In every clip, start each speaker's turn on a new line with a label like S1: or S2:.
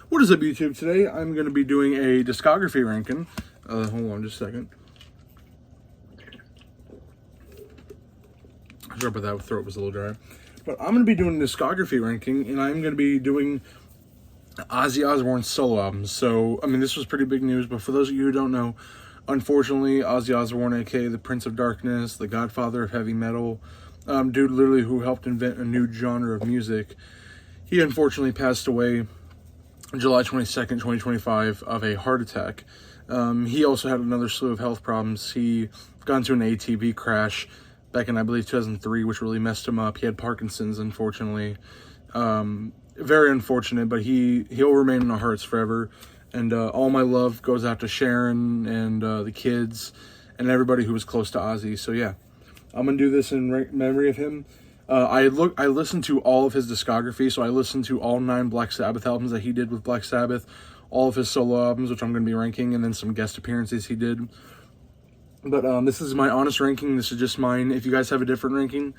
S1: What is up, YouTube? Today I'm going to be doing a discography ranking. Hold on just a second. Sorry about that, my throat was a little dry. But I'm going to be doing a discography ranking, and I'm going to be doing Ozzy Osbourne's solo albums. So, I mean, this was pretty big news, but for those of you who don't know, unfortunately, Ozzy Osbourne, aka the Prince of Darkness, the godfather of heavy metal, dude literally who helped invent a new genre of music, he unfortunately passed away July 22nd, 2025, of a heart attack. He also had another slew of health problems. He got into an ATV crash back in, I believe, 2003, which really messed him up. He had Parkinson's, unfortunately. Very unfortunate, but he'll remain in our hearts forever. And all my love goes out to Sharon and the kids and everybody who was close to Ozzy. So yeah, I'm gonna do this in memory of him. I listened to all of his discography, so I listened to all 9 Black Sabbath albums that he did with Black Sabbath, all of his solo albums, which I'm going to be ranking, and then some guest appearances he did. But this is my honest ranking. This is just mine. If you guys have a different ranking,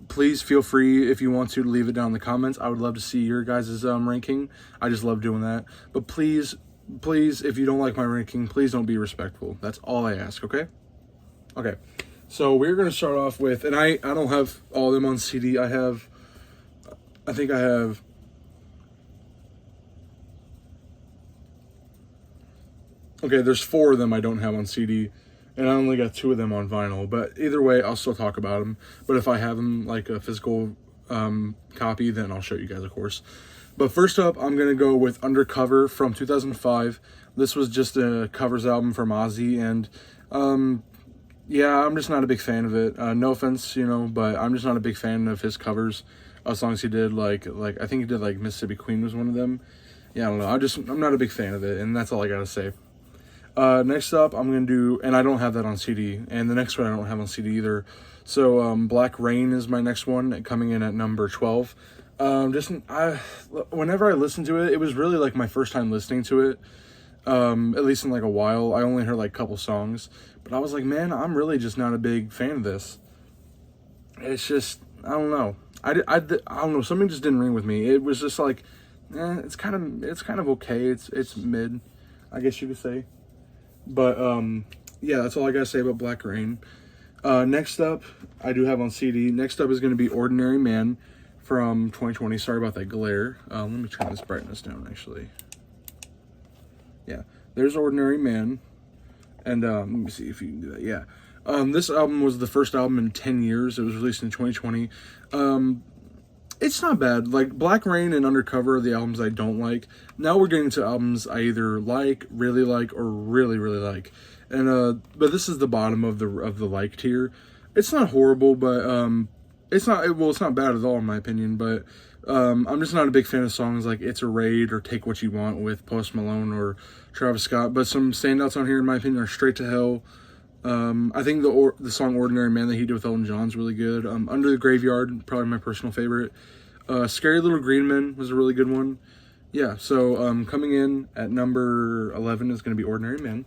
S1: please feel free, if you want to leave it down in the comments. I would love to see your guys' ranking. I just love doing that. But please, if you don't like my ranking, please don't be respectful. That's all I ask, okay? Okay. So we're going to start off with, and I don't have all of them on CD. I think I have, okay, there's 4 of them I don't have on CD, and I only got 2 of them on vinyl. But either way, I'll still talk about them. But if I have them, like a physical copy, then I'll show you guys, of course. But first up, I'm going to go with Undercover from 2005. This was just a covers album from Ozzy, and yeah, I'm just not a big fan of it. No offense, but I'm just not a big fan of his covers of songs he did. Like I think he did like Mississippi Queen was one of them. Yeah, I don't know. I'm not a big fan of it, and that's all I gotta say. Next up, I'm gonna do, and I don't have that on CD, and the next one I don't have on CD either. So Black Rain is my next one, coming in at number 12. Whenever I listened to it, it was really like my first time listening to it. At least in like a while. I only heard like a couple songs, but I was like, man, I'm really just not a big fan of this. It's just, I don't know. I don't know. Something just didn't ring with me. It was just like, it's kind of okay. It's mid, I guess you could say. But, yeah, that's all I gotta say about Black Rain. Next up, I do have on CD. Next up is going to be Ordinary Man from 2020. Sorry about that glare. Let me turn this brightness down, actually. Yeah, there's Ordinary Man, and let me see if you can do that. Yeah, this album was the first album in 10 years. It was released in 2020. It's not bad. Like, Black Rain and Undercover are the albums I don't like. Now we're getting to albums I either like, or really, really like. And but this is the bottom of the like tier. It's not horrible, but it's not bad at all in my opinion, but I'm just not a big fan of songs like It's a Raid or Take What You Want with Post Malone or Travis Scott. But some standouts on here, in my opinion, are Straight to Hell. I think the song Ordinary Man that he did with Elton John is really good. Under the Graveyard, probably my personal favorite. Scary Little Green Men was a really good one. Yeah, so coming in at number 11 is going to be Ordinary Man.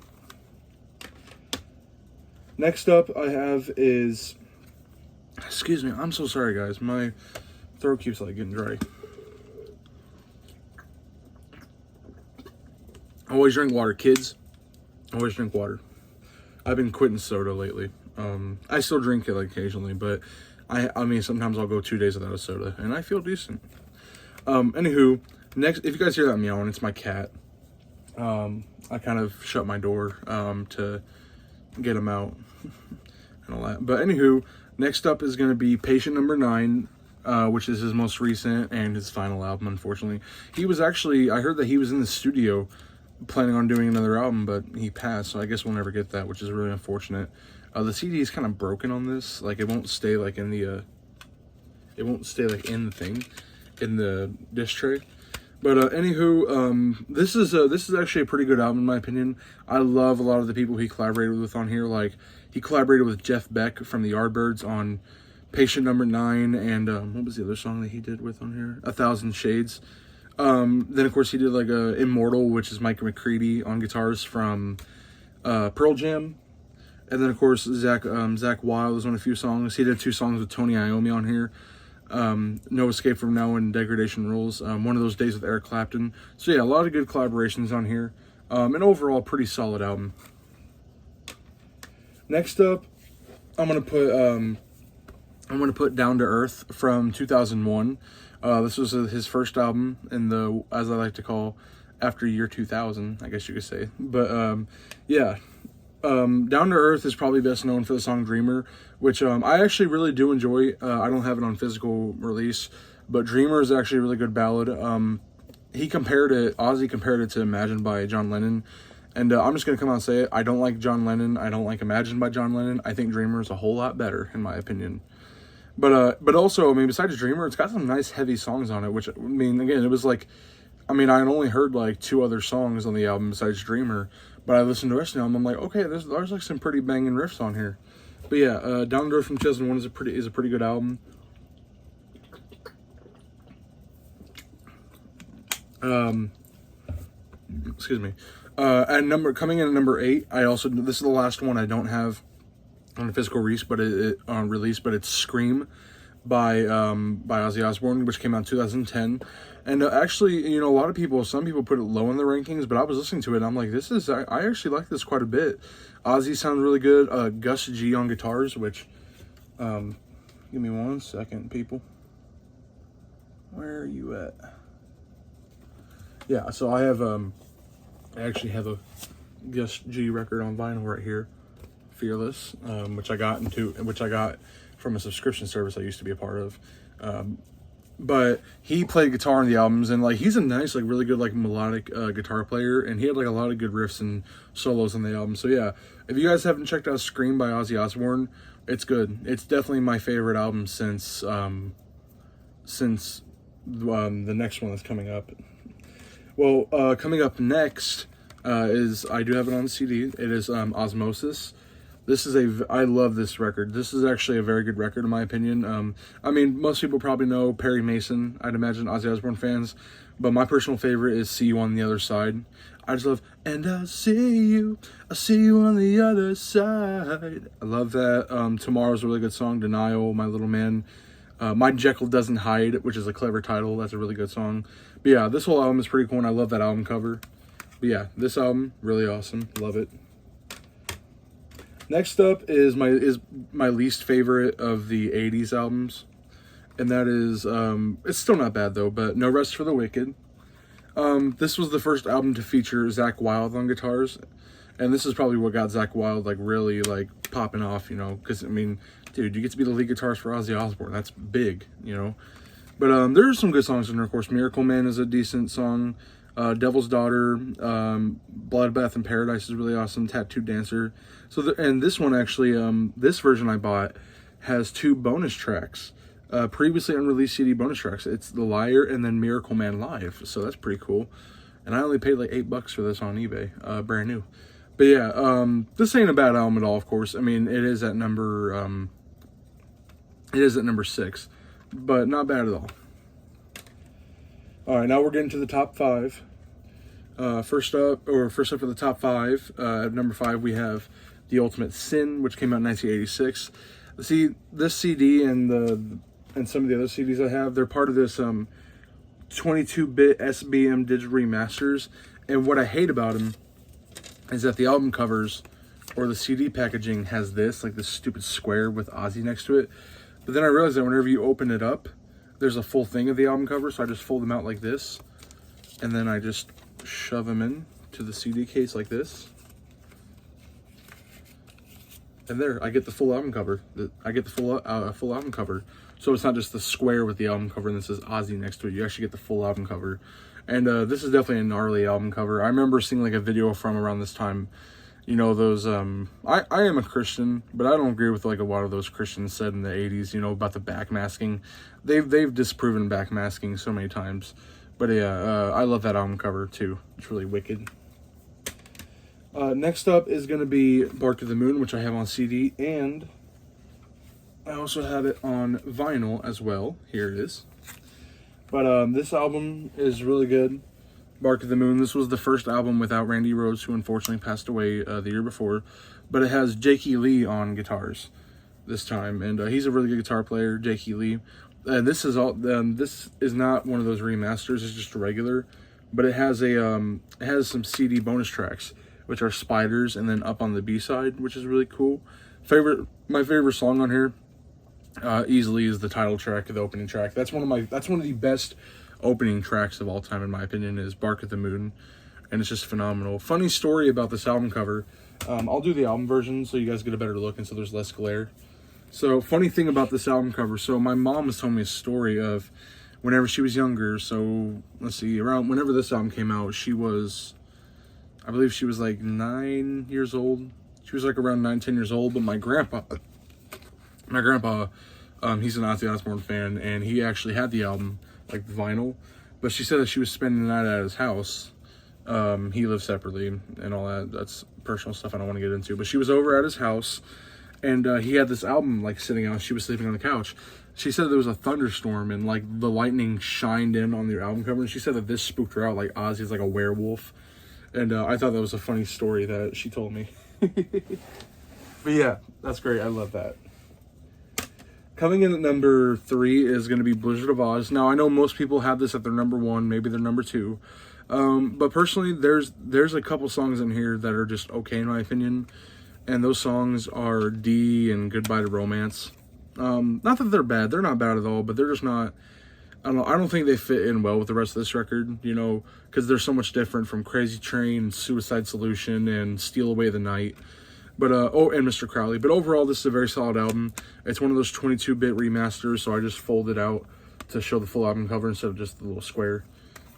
S1: Next up I have is, excuse me, I'm so sorry guys, my throat keeps like getting dry. Always drink water, kids. Always drink water. I've been quitting soda lately. I still drink it like occasionally, but I mean sometimes I'll go 2 days without a soda, and I feel decent. Anywho, next, if you guys hear that meowing, it's my cat. I kind of shut my door to get him out and all that. But anywho, next up is going to be Patient Number 9. Which is his most recent and his final album, unfortunately. He was actually, I heard that he was in the studio planning on doing another album, but he passed, so I guess we'll never get that, which is really unfortunate. The CD is kind of broken on this. Like, it won't stay like in the, thing, in the disc tray. But anywho, this is actually a pretty good album in my opinion. I love a lot of the people he collaborated with on here. Like, he collaborated with Jeff Beck from the Yardbirds on Patient Number 9, and what was the other song that he did with on here? 1,000 Shades. Then of course he did like Immortal, which is Mike McCready on guitars from Pearl Jam. And then of course Zach Wilde was on a few songs. He did 2 songs with Tony Iommi on here. No Escape from Now and Degradation Rules. One of Those Days with Eric Clapton. So yeah, a lot of good collaborations on here. And overall, pretty solid album. Next up, I'm gonna put Down to Earth from 2001. This was his first album in the, as I like to call, after year 2000, I guess you could say. But yeah, Down to Earth is probably best known for the song Dreamer, which I actually really do enjoy. I don't have it on physical release, but Dreamer is actually a really good ballad. Ozzy compared it to Imagine by John Lennon. And I'm just going to come out and say it. I don't like John Lennon. I don't like Imagine by John Lennon. I think Dreamer is a whole lot better, in my opinion. But also, I mean, besides Dreamer, it's got some nice heavy songs on it, which, I mean, again, it was like, I mean, I only heard like 2 other songs on the album besides Dreamer, but I listened to the rest of the album, I'm like, okay, there's like some pretty banging riffs on here. But yeah, Down to Earth from 2001 is a pretty good album. Excuse me. Coming in at number 8, this is the last one I don't have on a physical release, but it's Scream by Ozzy Osbourne, which came out in 2010. And actually, you know, some people put it low in the rankings, but I was listening to it and I'm like, I actually like this quite a bit. Ozzy sounds really good. Gus G on guitars, which, give me 1 second, people. Where are you at? Yeah, so I actually have a Gus G record on vinyl right here, Fearless, which I got from a subscription service I used to be a part of. But he played guitar on the albums, and like he's a nice, like really good, like melodic guitar player, and he had like a lot of good riffs and solos on the album. So yeah, if you guys haven't checked out Scream by Ozzy Osbourne, it's good. It's definitely my favorite album since the next one that's coming up. Well, coming up next is, I do have it on CD. It is Osmosis. I love this record. This is actually a very good record in my opinion. I mean, most people probably know Perry Mason, I'd imagine, Ozzy Osbourne fans, but my personal favorite is See You on the Other Side. I just love, and I'll see you on the other side. I love that. Tomorrow's a really good song. Denial, My Little Man. My Jekyll Doesn't Hide, which is a clever title. That's a really good song. But yeah, this whole album is pretty cool, and I love that album cover. But yeah, this album, really awesome. Love it. Next up is my least favorite of the 80s albums. And that is, it's still not bad though, but No Rest for the Wicked. This was the first album to feature Zakk Wylde on guitars. And this is probably what got Zakk Wylde like really like popping off, you know, because I mean, dude, you get to be the lead guitarist for Ozzy Osbourne. That's big, you know. But there's some good songs in there, of course. Miracle Man is a decent song. Devil's Daughter, Bloodbath in Paradise is really awesome. Tattooed Dancer. And this one actually, this version I bought has 2 bonus tracks. Previously unreleased CD bonus tracks. It's The Liar and then Miracle Man Live. So that's pretty cool. And I only paid like $8 for this on eBay, brand new. But yeah, this ain't a bad album at all, of course. I mean, it is at number 6, but not bad at all. All right, now we're getting to the top 5. First up for the top 5, at number 5 we have The Ultimate Sin, which came out in 1986. See, this CD and some of the other CDs I have, they're part of this 22-bit SBM digital remasters. And what I hate about them is that the album covers or the CD packaging has this stupid square with Ozzy next to it. But then I realized that whenever you open it up, there's a full thing of the album cover, so I just fold them out like this, and then I just shove them in to the CD case like this. And there, I get the full album cover. I get the full album cover. So it's not just the square with the album cover and this says Ozzy next to it. You actually get the full album cover. And this is definitely a gnarly album cover. I remember seeing like a video from around this time. You know, those, I am a Christian, but I don't agree with like a lot of those Christians said in the 80s, you know, about the backmasking. They've disproven backmasking so many times. But yeah, I love that album cover too. It's really wicked. Next up is going to be Bark to the Moon, which I have on CD, and I also have it on vinyl as well. Here it is. But this album is really good. Bark to the Moon. This was the first album without Randy Rhoads, who unfortunately passed away the year before. But it has Jakey Lee on guitars this time, and he's a really good guitar player, Jakey Lee. and this is all. This is not one of those remasters. It's just a regular, but it has some CD bonus tracks, which are Spiders, and then Up on the B side, which is really cool. My favorite song on here, easily, is the title track, the opening track. That's one of the best opening tracks of all time, in my opinion, is Bark at the Moon, and it's just phenomenal. Funny story about this album cover. I'll do the album version so you guys get a better look and so there's less glare. So, funny thing about this album cover. So, my mom was telling me a story of whenever she was younger. So, let's see, around whenever this album came out, I believe she was like 9 years old. She was like around 9, 10 years old. But my grandpa, he's an Ozzy Osbourne fan, and he actually had the album, like vinyl. But she said that she was spending the night at his house. He lives separately and all that. That's personal stuff I don't want to get into. But she was over at his house, and he had this album like sitting out. She was sleeping on the couch. She said there was a thunderstorm and like the lightning shined in on the album cover. And she said that this spooked her out, like Ozzy's like a werewolf. And I thought that was a funny story that she told me. But yeah, that's great. I love that. Coming in at number 3 is going to be Blizzard of Oz. Now, I know most people have this at their number 1, maybe their number 2. But personally, there's a couple songs in here that are just okay in my opinion. And those songs are D and Goodbye to Romance. Not that they're bad. They're not bad at all, but they're just not... I don't think they fit in well with the rest of this record, you know, because they're so much different from Crazy Train, Suicide Solution, and Steal Away the Night. But, and Mr. Crowley. But overall, this is a very solid album. It's one of those 22-bit remasters, so I just folded out to show the full album cover instead of just the little square.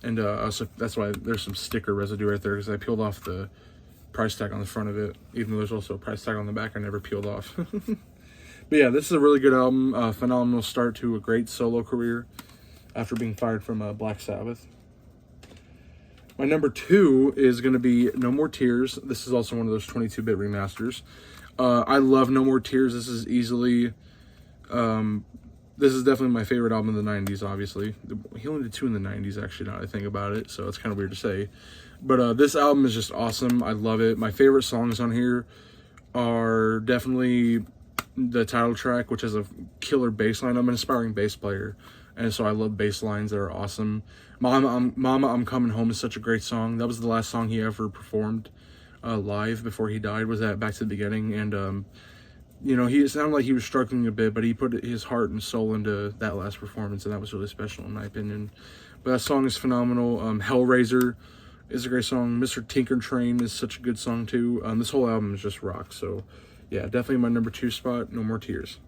S1: And so that's why there's some sticker residue right there, because I peeled off the price tag on the front of it, even though there's also a price tag on the back I never peeled off. But yeah, this is a really good album. Phenomenal start to a great solo career after being fired from Black Sabbath. My number 2 is going to be No More Tears. This is also one of those 22-bit remasters. I love No More Tears. This is easily... this is definitely my favorite album in the 90s, obviously. He only did 2 in the 90s, actually, now that I think about it, so it's kind of weird to say. But this album is just awesome. I love it. My favorite songs on here are definitely the title track, which has a killer bass line. I'm an aspiring bass player, and so I love bass lines that are awesome. Mama, I'm Coming Home is such a great song. That was the last song he ever performed live before he died, was that Back to the Beginning. And, you know, it sounded like he was struggling a bit, but he put his heart and soul into that last performance, and that was really special in my opinion. But that song is phenomenal. Hellraiser is a great song. Mr. Tinker Train is such a good song too. This whole album is just rock. So, yeah, definitely my number 2 spot, No More Tears.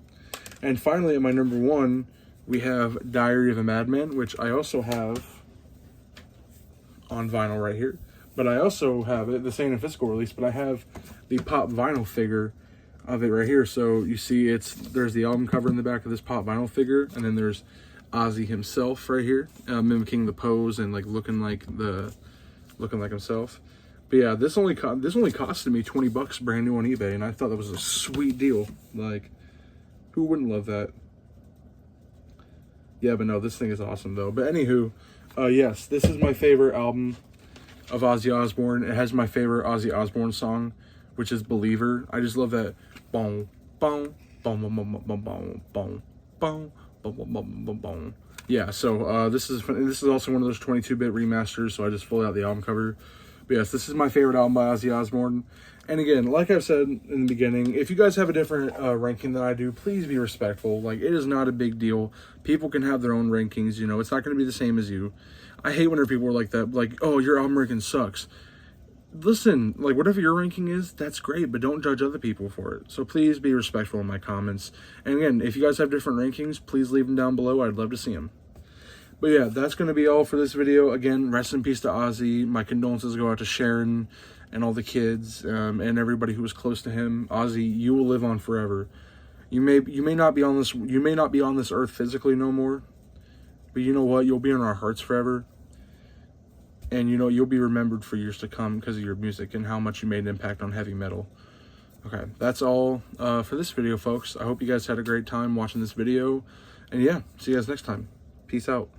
S1: And finally, at my number 1, we have Diary of a Madman, which I also have on vinyl right here. But I also have it, this ain't a physical release, but I have the pop vinyl figure of it right here. So you see there's the album cover in the back of this pop vinyl figure, and then there's Ozzy himself right here, mimicking the pose and like looking like himself. But yeah, this only costed me $20 brand new on eBay, and I thought that was a sweet deal. Like, who wouldn't love that? Yeah, but no, this thing is awesome though. But anywho, yes, this is my favorite album of Ozzy Osbourne. It has my favorite Ozzy Osbourne song, which is Believer. I just love that. Boom, boom, boom, boom, boom, boom, boom, boom, boom, boom, boom, boom. Yeah, so this is also one of those 22-bit remasters, so I just pulled out the album cover. But yes, this is my favorite album by Ozzy Osbourne. And again, like I've said in the beginning, if you guys have a different ranking than I do, please be respectful. Like, it is not a big deal. People can have their own rankings, you know. It's not going to be the same as you. I hate whenever people are like that, like, oh, your album ranking sucks. Listen, like, whatever your ranking is, that's great, but don't judge other people for it. So please be respectful in my comments. And again, if you guys have different rankings, please leave them down below. I'd love to see them. But yeah, that's going to be all for this video. Again, rest in peace to Ozzy. My condolences go out to Sharon and all the kids and everybody who was close to him. Ozzy, you will live on forever. You may not be on this earth physically no more, but you know what? You'll be in our hearts forever. And you know, you'll be remembered for years to come because of your music and how much you made an impact on heavy metal. Okay, that's all for this video, folks. I hope you guys had a great time watching this video. And yeah, see you guys next time. Peace out.